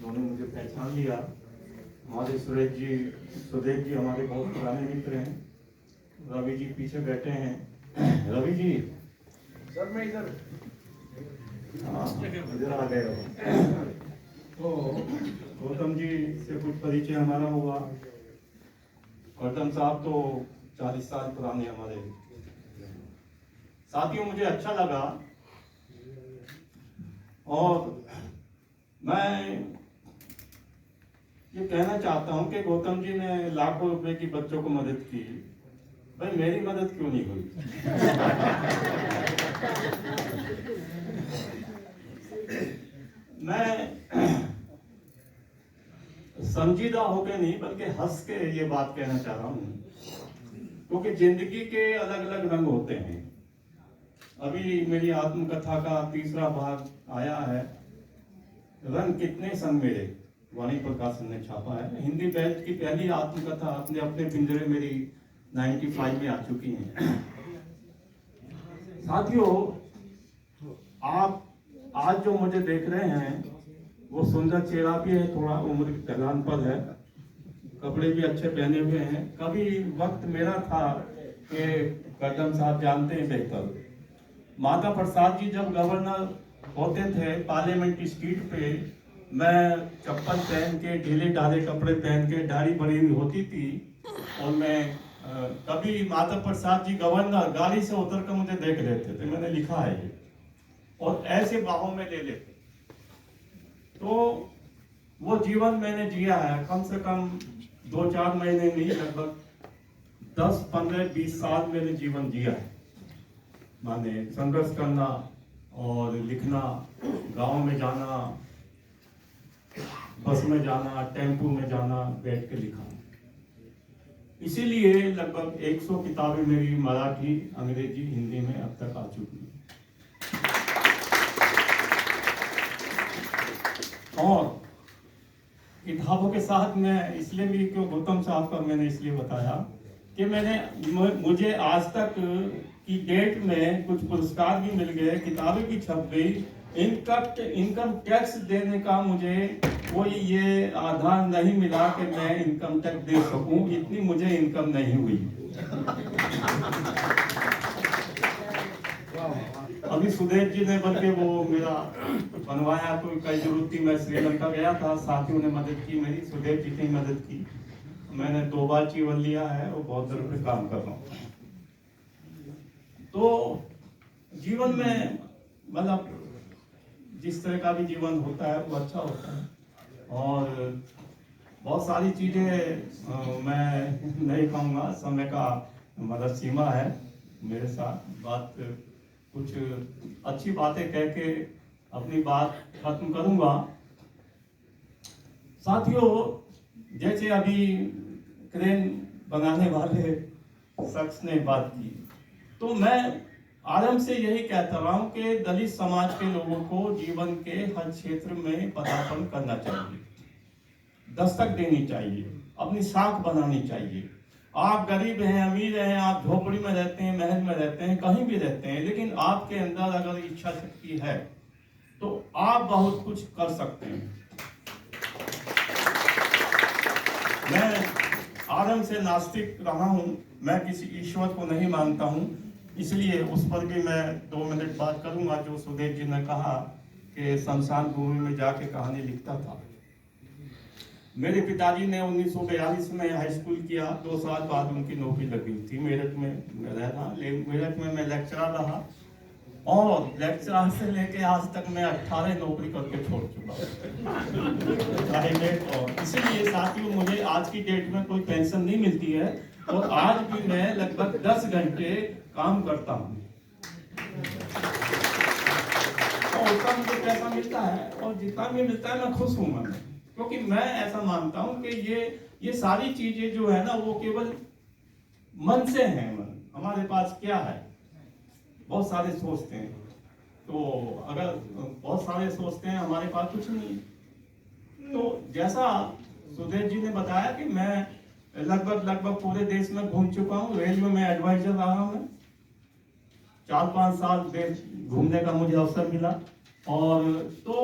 उन्होंने मुझे पहचान लिया। हमारे सुदेश जी हमारे बहुत पुराने मित्र हैं। रवि जी पीछे बैठे हैं। रवि जी सर मैं इधर इधर आ गए हो। तो गौतम जी से कुछ परिचय हमारा हुआ। गौतम साहब तो 40 साल पुराने हमारे साथियों। मुझे अच्छा लगा और मैं ये कहना चाहता हूं कि गौतम जी ने लाखों रुपए की बच्चों को मदद की, भाई मेरी मदद क्यों नहीं हुई? मैं संजीदा होकर नहीं बल्कि हंस के ये बात कहना चाह रहा हूं, क्योंकि जिंदगी के अलग अलग रंग होते हैं। अभी मेरी आत्मकथा का तीसरा भाग आया है, रंग कितने संग मेरे, वाणी प्रकाशन ने छापा है। हिंदी बैच की पहली आत्मकथा अपने अपने पिंजरे मेरी 95 में आ चुकी है। साथियों, आप आज जो मुझे देख रहे हैं वो सुंदर चेहरा भी है, थोड़ा उम्र ढलान पर है, कपड़े भी अच्छे पहने हुए हैं। कभी वक्त मेरा था कि कदम साहब जानते हैं बेहतर, माता प्रसाद जी जब गवर्नर होते थे पार्लियामेंट स्ट्रीट पे, मैं चप्पल पहन के ढीले ढाले कपड़े पहन के दाढ़ी बड़ी हुई होती थी और मैं कभी माता प्रसाद जी गवर्नर गाड़ी से उतर कर मुझे देख लेते थे, मैंने लिखा है ये, और ऐसे बाहों में ले लेते। तो वो जीवन मैंने जिया है, कम से कम 2-4 महीने नहीं, लगभग 10, 15, 20 साल मैंने जीवन जिया है। माने संघर्ष करना और लिखना, गांव में जाना, बस में जाना, टेम्पो में जाना, बैठ के लिखा। इसीलिए लगभग 100 किताबें मेरी मराठी, अंग्रेजी, हिंदी में अब तक आ चुकी हैं। और किताबों के साथ मैं इसलिए भी, क्यों गौतम साहब का मैंने इसलिए बताया कि मुझे आज तक की डेट में कुछ पुरस्कार भी मिल गए, किताबें भी छप गई। इनकम टैक्स देने का मुझे कोई ये आधार नहीं मिला कि मैं इनकम टैक्स दे सकूं, इतनी मुझे इनकम नहीं हुई। अभी सुदेश जी ने बल्कि वो मेरा बनवाया, तो कई जरूरत थी, मैं श्रीलंका गया था, साथियों ने मदद की मेरी, सुदेश जी ने मदद की। मैंने 2 बार जीवन लिया है और बहुत देर पे काम कर रहा हूँ। तो जीवन में मतलब जिस तरह का भी जीवन होता है वो अच्छा होता है, और बहुत सारी चीजें मैं नहीं कहूँगा, समय का मतलब सीमा है मेरे साथ। बात कुछ अच्छी बातें कह के अपनी बात खत्म करूंगा। साथियों, जैसे अभी क्रेन बनाने वाले शख्स ने बात की, तो मैं आरंभ से यही कहता रहा हूं कि दलित समाज के लोगों को जीवन के हर क्षेत्र में पदार्पण करना चाहिए, दस्तक देनी चाहिए, अपनी साख बनानी चाहिए। आप गरीब हैं, अमीर हैं, आप झोपड़ी में रहते हैं, महल में रहते हैं, कहीं भी रहते हैं, लेकिन आपके अंदर अगर इच्छा शक्ति है तो आप बहुत कुछ कर सकते हैं। मैं आरंभ से नास्तिक रहा हूं, मैं किसी ईश्वर को नहीं मानता हूं, इसलिए उस पर भी मैं 2 मिनट बात करूंगा। जो सुदेश जी ने कहा कि शमशान भूमि में जाके कहानी लिखता था, मेरे पिताजी ने 1942 में हाई स्कूल किया, 2 साल बाद उनकी नौकरी लगी थी मेरठ में रहना। मेरठ में मैं लेक्चरर रहा, और लेक्चरर से लेके आज तक मैं 18 नौकरी करके छोड़ चुका प्राइवेट। और इसीलिए साथियों, मुझे आज की डेट में कोई पेंशन नहीं मिलती है, और आज भी मैं लगभग 10 घंटे काम करता हूँ, और उसका मुझे पैसा मिलता है, और जितना भी मिलता है मैं खुश हूँ मैं, क्योंकि मैं ऐसा मानता हूं कि ये सारी चीजें जो है ना वो केवल मन से हैं। मन हमारे पास क्या है, बहुत सारे सोचते हैं, तो अगर बहुत सारे सोचते हैं हमारे पास कुछ नहीं। तो जैसा सुदेश जी ने बताया कि मैं लगभग पूरे देश में घूम चुका हूँ, रेलवे में एडवाइजर रहा हूँ, 4-5 साल देश घूमने का मुझे अवसर मिला। और तो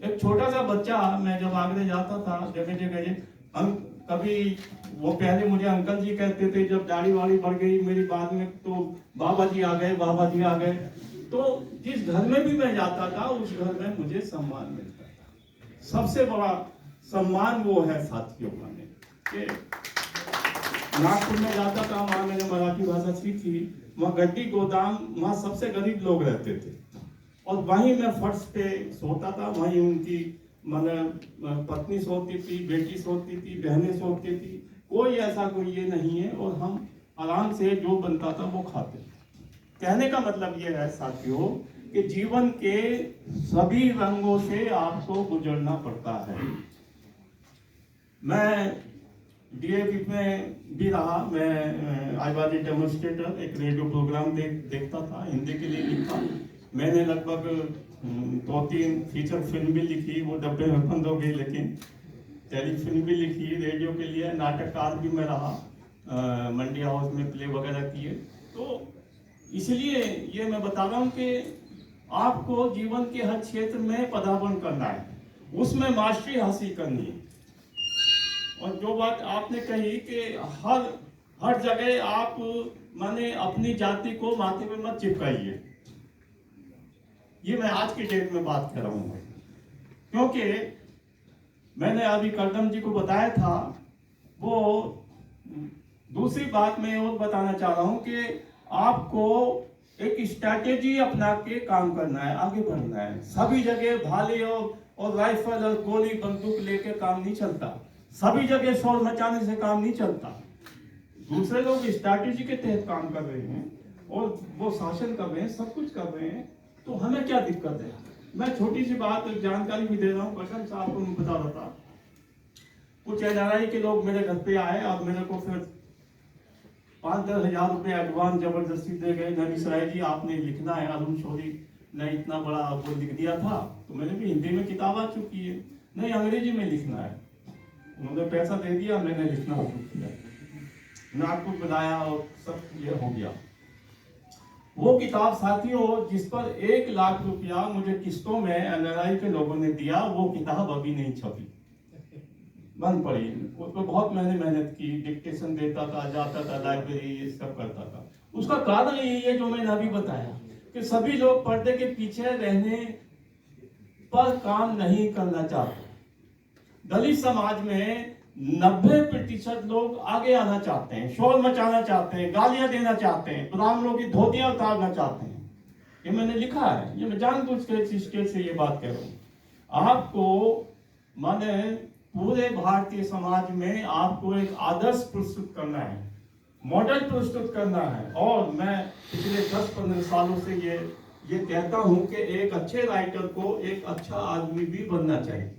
एक छोटा सा बच्चा, मैं जब आगरे जाता था जगह जगह, कभी वो पहले मुझे अंकल जी कहते थे, जब दाढ़ी वाड़ी बढ़ गई मेरी बाद में तो बाबा जी आ गए, बाबा जी आ गए। तो जिस घर में भी मैं जाता था उस घर में मुझे सम्मान मिलता था। सबसे बड़ा सम्मान वो है साथियों का। कि नागपुर में जाता था, वहां मैंने मराठी भाषा सीखी, वहाँ गड्डी गोदाम, वहाँ सबसे गरीब लोग रहते थे और वहीं मैं फर्श पे सोता था, वहीं उनकी मतलब पत्नी सोती थी, बेटी सोती थी, बहनें सोती थी, कोई ऐसा कोई ये नहीं है, और हम आराम से जो बनता था वो खाते थे। कहने का मतलब ये है साथियों कि जीवन के सभी रंगों से आपको गुजरना पड़ता है। मैं डीएवी में भी रहा, मैं आई वाज ए डेमोन्स्ट्रेटर, एक रेडियो प्रोग्राम देखता था, हिंदी के लिए लिखा मैंने, लगभग 2-3 फीचर फिल्म भी लिखी, वो डब्बे में बंद हो गई, लेकिन टेलीफिल्म भी लिखी, रेडियो के लिए नाटककार भी मैं रहा, मंडी हाउस में प्ले वगैरह किए। तो इसलिए ये मैं बता रहा हूँ कि आपको जीवन के हर क्षेत्र में पदार्पण करना है, उसमें मास्टरी हासिल करनी है। और जो बात आपने कही कि हर जगह आप माने अपनी जाति को माथे पे मत चिपकाइए, ये मैं आज की डेट में बात कर रहा हूँ। क्योंकि मैंने अभी करदम जी को बताया था, वो दूसरी बात मैं और बताना चाह रहा हूँ कि आपको एक स्ट्रैटेजी अपना के काम करना है, आगे बढ़ना है। सभी जगह भाले और राइफल और गोली बंदूक लेके काम नहीं चलता, सभी जगह शोर मचाने से काम नहीं चलता। दूसरे लोग स्ट्रैटेजी के तहत काम कर रहे हैं और वो शासन कर रहे हैं, सब कुछ कर रहे हैं, तो हमें क्या दिक्कत है। मैं छोटी सी बात जानकारी भी दे रहा हूँ, करदम साहब को मैं बता रहा था, कुछ एनआरआई के लोग मेरे घर पे आए और मेरे को फिर 5-10 हजार रुपये एडवांस जबरदस्ती दे गए, नबी सराय जी आपने लिखना है, अरुण शौरी ने इतना बड़ा वो लिख दिया था। तो मैंने भी, हिंदी में किताब आ चुकी है, नहीं अंग्रेजी में लिखना है। उन्होंने पैसा दे दिया, मैंने लिखना शुरू किया, नागपुर बनाया और सब ये हो गया। वो किताब साथियों जिस पर 1 लाख रुपया मुझे किस्तों में एनआरआई के लोगों ने दिया, वो किताब अभी नहीं छपी, बंद पड़ी। उस पर बहुत मैंने मेहनत की, डिक्टेशन देता था, जाता था लाइब्रेरी, ये सब करता था। उसका कारण यही है जो मैंने अभी बताया कि सभी लोग पर्दे के पीछे रहने पर काम नहीं करना चाहते। दलित समाज में 90% लोग आगे आना चाहते हैं, शोर मचाना चाहते हैं, गालियां देना चाहते हैं, ब्राह्मणों की धोतियां उतारना चाहते हैं। ये मैंने लिखा है, ये मैं जानबूझ के इस स्टेज से ये बात कर रहा हूँ। आपको माने पूरे भारतीय समाज में आपको एक आदर्श प्रस्तुत करना है, मॉडल प्रस्तुत करना है। और मैं पिछले 10-15 सालों से ये कहता हूं कि एक अच्छे राइटर को एक अच्छा आदमी भी बनना चाहिए।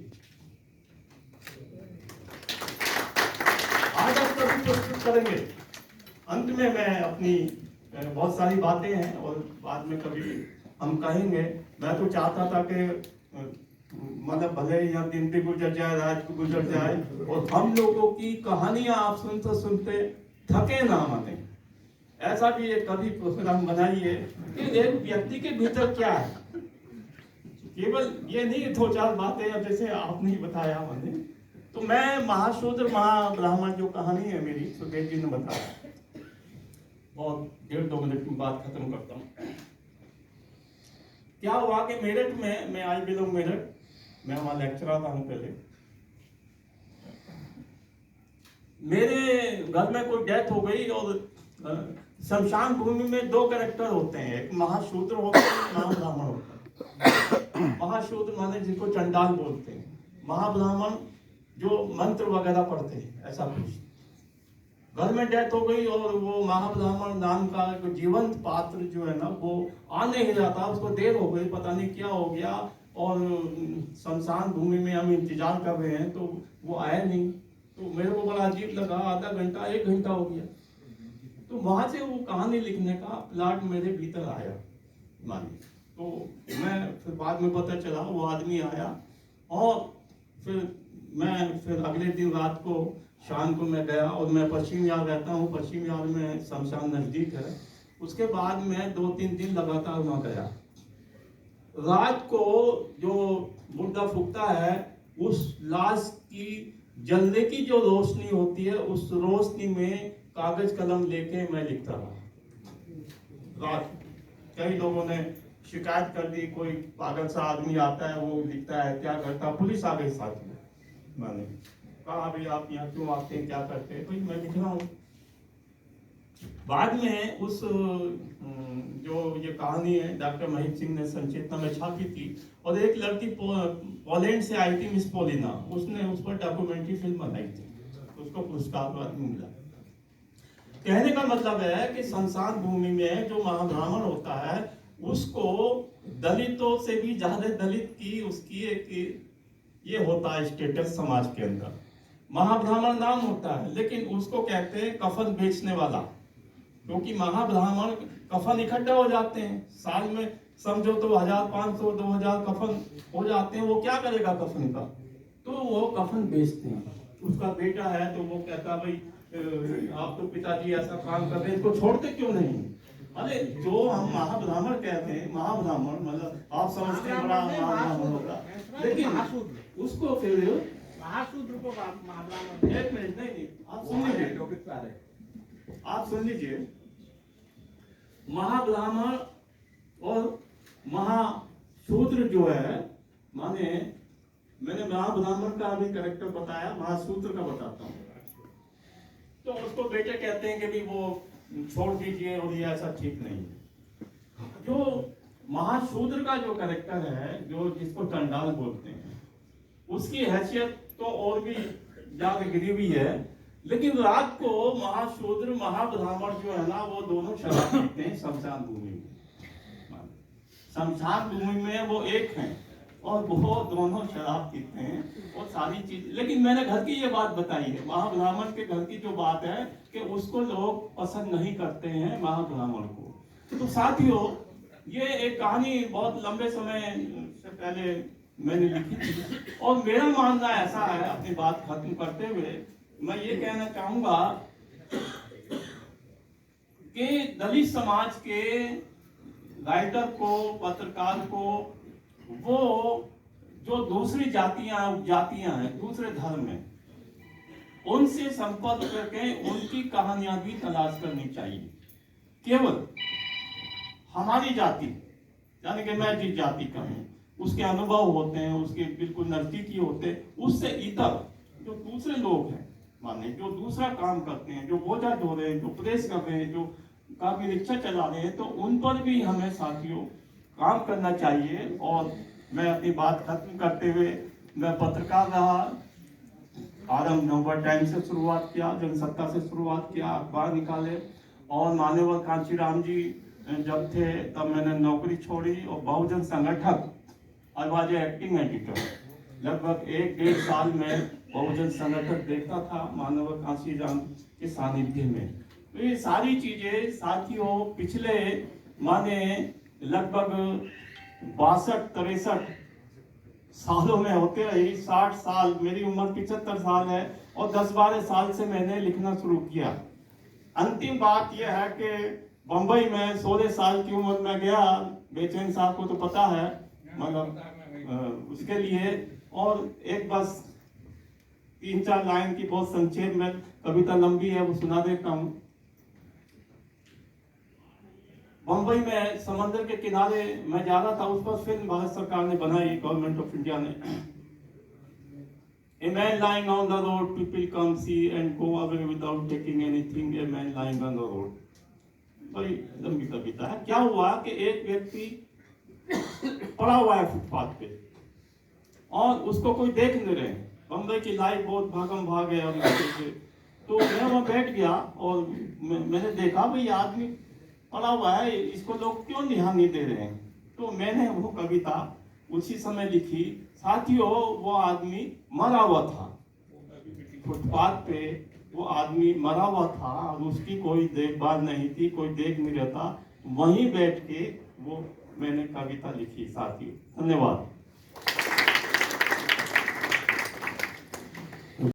आज आप कभी प्रस्तुत करेंगे। अंत में मैं अपनी बहुत सारी बातें हैं और बाद में कभी हम कहेंगे। मैं तो चाहता था कि मतलब भले यहाँ दिन भी गुजर जाए, रात भी गुजर जाए, और हम लोगों की कहानियां आप सुनते सुनते थके ना माने। ऐसा भी एक कभी प्रोग्राम बनाइए कि एक व्यक्ति के भीतर क्या है, केवल ये नहीं 2-4 बातें जैसे आपने ही बताया मैंने। तो मैं महाशूद्र महाब्राह्मण जो कहानी है मेरी, सुखदेव जी ने बताया, और 1.5-2 मिनट में बात खत्म करता हूँ। क्या हुआ कि मेरठ में, मैं आई बिलोंग मेरठ, मैं वहां लेक्चरर था पहले। मेरे घर में कोई डेथ हो गई और शमशान भूमि में 2 कैरेक्टर होते हैं, एक महाशूद्र होता है, एक महाब्राह्मण होता है। महाशूद्र माने जिनको चंडाल बोलते हैं, महाब्राह्मण जो मंत्र वगैरह पढ़ते हैं, ऐसा कुछ। घर में डेथ हो गई और वो महाब्राह्मण नाम का जीवंत पात्र जो है ना वो आ नहीं रहा था, उसको देर हो गई, पता नहीं क्या हो गया, और शमशान भूमि में हम इंतजार कर रहे हैं तो वो आया नहीं। तो मेरे को बड़ा अजीब लगा, आधा घंटा 1 घंटा हो गया। तो वहां से वो कहानी लिखने का प्लाट मेरे भीतर आया मानिए। तो मैं फिर बाद में पता चला वो आदमी आया, और फिर अगले दिन रात को शाम को मैं गया, और मैं पश्चिम बिहार रहता हूँ, पश्चिम बिहार में शमशान नजदीक है। उसके बाद मैं 2-3 दिन लगातार वहाँ गया। रात को जो मुर्दा फूकता है, उस लाश की जलने की जो रोशनी होती है, उस रोशनी में कागज कलम लेके मैं लिखता रहा रात। कई लोगों ने शिकायत कर दी, कोई पागल सा आदमी आता है, वो लिखता है, क्या करता है, पुलिस आ गई साथ में। मैंने कहा भाई आप यहाँ क्यों आते हैं, क्या करते हैं? भाई मैं लिख रहा हूँ। बाद में उस जो ये कहानी है डॉक्टर महीप सिंह ने संचेतना में छापी थी, और एक लड़की पोलैंड से आई थी, मिस पोलिना, उसने उस पर डॉक्यूमेंट्री फिल्म बनाई थी, उसको पुरस्कार मिला। कहने का मतलब है कि संसार भूमि में जो महाब्राह्मण होता है, उसको दलितों से भी ज्यादा दलित की उसकी एक ये होता है स्टेटस समाज के अंदर। महाब्राह्मण नाम होता है, लेकिन उसको कहते हैं कफन बेचने वाला, क्योंकि महाब्राह्मण कफन इकट्ठा हो जाते हैं साल में, समझो तो 1500 2000 कफन हो जाते हैं। वो क्या करेगा कफन का? तो वो कफन बेचते हैं। उसका बेटा है तो वो कहता भाई आप तो पिताजी ऐसा काम कर रहे हैं, इसको छोड़ते क्यों नहीं? अरे जो हम महाब्राह्मण कहते हैं, महाब्राह्मण मतलब आप समझते हैं बड़ा महाब्राह्मण होगा, लेकिन उसको फिर महाशूद्र को महाब्राह्मण। एक मिनट, नहीं आप सुन लीजिए। महाब्राह्मण और महाशूद्र जो है, माने मैंने महाब्राह्मण का अभी करेक्टर बताया, महाशूद्र का बताता हूँ। तो उसको बेटे कहते हैं कि भी वो छोड़ दीजिए और ये ऐसा ठीक नहीं है। जो महाशूद्र का जो करेक्टर है, जो जिसको चंडाल बोलते हैं, उसकी हैसियत तो और भी ज्यादा गिरी हुई है। लेकिन रात को महाशूद्र महाब्राह्मण जो है ना, वो दोनों शराब पीते हैं शमशान भूमि में। शमशान भूमि में वो एक हैं और वो दोनों शराब पीते हैं और सारी चीज। लेकिन मैंने घर की ये बात बताई है, महाब्राह्मण के घर की जो बात है कि उसको लोग पसंद नहीं करते हैं महाब्राह्मण को। तो साथियों, ये एक कहानी बहुत लंबे समय से पहले मैंने लिखी थी, और मेरा मानना ऐसा है, अपनी बात खत्म करते हुए मैं ये कहना चाहूंगा कि दलित समाज के राइटर को, पत्रकार को, वो जो दूसरी जातियां हैं, दूसरे धर्म में, उनसे संपर्क करके उनकी कहानियां भी तलाश करनी चाहिए। केवल हमारी जाति, यानी कि मैं जिस जाति का हूं, उसके अनुभव होते हैं, उसके बिल्कुल नजदीकी होते हैं, उससे इतर जो दूसरे लोग हैं, माने जो दूसरा काम करते हैं, जो बोझा ढो रहे हैं, जो प्रेस कर रहे हैं, जो काफी रिक्शा चला रहे हैं, तो उन पर भी हमें साथियों काम करना चाहिए। और मैं अपनी बात खत्म करते हुए, मैं पत्रकार रहा, आरंभ नवंबर टाइम्स से शुरुआत किया, जनसत्ता से शुरुआत किया, अखबार निकाले, और मान्यवर कांशीराम जी जब थे तब मैंने नौकरी छोड़ी और बहुजन संगठक, आई वाज एक्टिंग एडिटर। लगभग 1-1.5 साल में बहुजन संगठक देखता था मान्यवर कांशीराम के सानिध्य में। तो ये सारी चीजें साथियों पिछले माने लगभग 62-63 सालों में होते रही। 60 साल, मेरी उम्र 75 साल है, और 10-12 साल से मैंने लिखना शुरू किया। अंतिम बात यह है कि बंबई में 16 साल की उम्र में गया, बेचैन साहब को तो पता है, मतलब उसके लिए, और एक बस 3-4 लाइन की बहुत संक्षेप में कविता लंबी है, वो सुना देता हूँ। बंबई में समंदर के किनारे मैं जा रहा था, उस पर फिल्म भारत सरकार ने बनाई, गवर्नमेंट ऑफ इंडिया ने। A man lying on the road, people come see and go away without taking anything. A man lying on the road. बड़ी लंबी कविता है। क्या हुआ कि एक व्यक्ति पड़ा हुआ है फुटपाथ पे और उसको कोई देख नहीं रहे। बंबई की लाइफ बहुत भागम भाग है, और तो मैं वहाँ बैठ गया और मैंने देखा भाई आदमी पड़ा हुआ है, इसको लोग क्यों ध्यान नहीं दे रहे हैं। तो मैंने वो कविता उसी समय लिखी। साथियों, वो आदमी मरा हुआ था फुटपाथ पे, वो आदमी मरा हुआ था और उसकी कोई देखभाल नहीं थी, कोई देख नहीं रहता। वहीं बैठ के वो मैंने कविता लिखी साथियों। धन्यवाद।